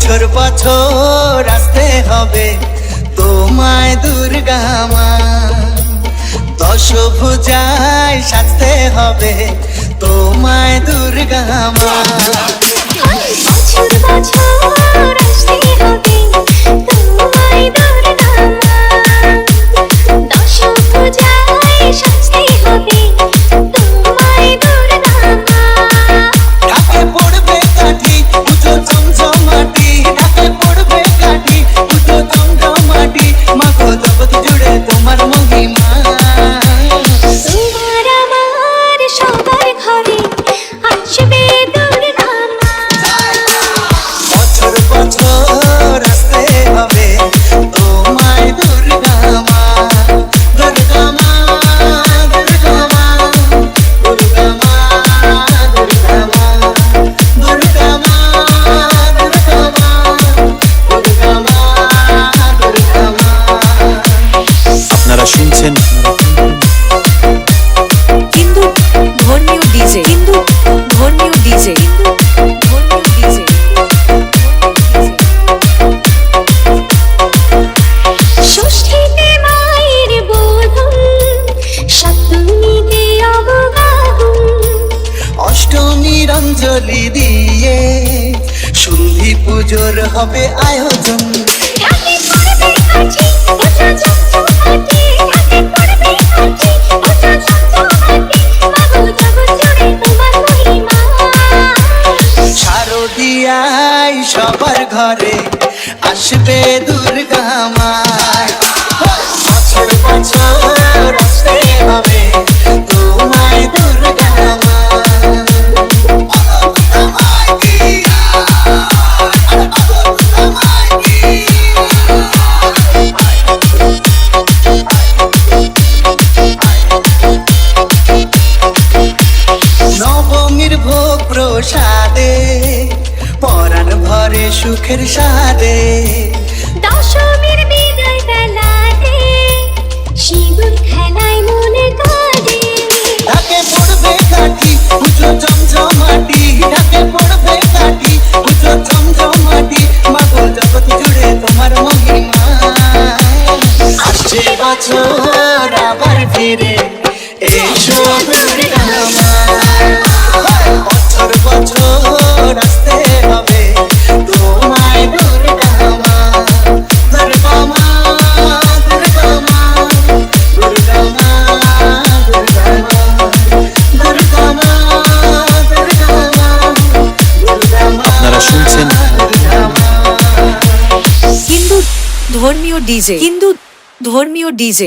বছর বছর আসতে হবে তোমায় দুর্গা মা, দশভুজায় সাজতে হবে তোমায় দুর্গা মা। বছর বছর আসতে হবে তোমায় দুর্গা মা, দশভুজায় সাজতে হবে তোমায় দুর্গা মা। ঢাকে পড়বে কাঠি পুজো জমজমাটি, ঢাকে পড়বে কাঠি পুজো জমজমাটি, মাগো জগৎ জুড়ে তোমার মহিমা। তোমার আমার সবার ঘরে আসবে দুর্গা মা। বছর বছর আসতে হবে তোমায় দুর্গা মা, দুর্গা মা, দুর্গা মা, দুর্গা মা, দুর্গা মা, দুর্গা মা, দুর্গা মা, দুর্গা মা, দুর্গা মা। আপনারা শুনছেন কিন্তু ধর্মীয় ডিজে, কিন্তু ধর্মীয় ডিজে, কিন্তু ধর্মীয় ডিজে। ষষ্ঠীতে মায়ের বোধন, সপ্তমীতে অবগাহন, অষ্টমীর অঞ্জলি দিয়ে সন্ধি পুজোর হবে আয়োজন। ঢাকে পড়বে কাঠি পুজো জমজমাটি, ঢাকে পড়বে কাঠি পুজো জমজমাটি, মাগো জগৎ জুড়ে তোমার মহিমা। শারদিয়ায় সবার ঘরে আসবে দুর্গা মা, বছর বছর আসতে হবে তোমায় দুর্গা মা। নবমীর ভোগ প্রসাদে পরাণ ভরে সুখের সাদে, দশমীর বিদায় বেলাতে শিবুর খেলায় মনে কাঁদে। ঢাকে পড়বে কাঠি পুজো জমজমাটি, ঢাকে পড়বে কাঠি পুজো জমজমাটি, মাগো জগৎ জুড়ে তোমার মহিমা। আসছে বছর আবার ফিরে এসো দুর্গা মা, বছর বছর আসতে হবে তোমায় দুর্গা মা, দুর্গা মা, দুর্গা মা, দুর্গা মা, দুর্গা মা, দুর্গা মা, দুর্গা মা, দুর্গা মা। আপনারা শুনছেন কিন্তু ধর্মীয় ডিজে, কিন্তু ধর্মীয় ডিজে।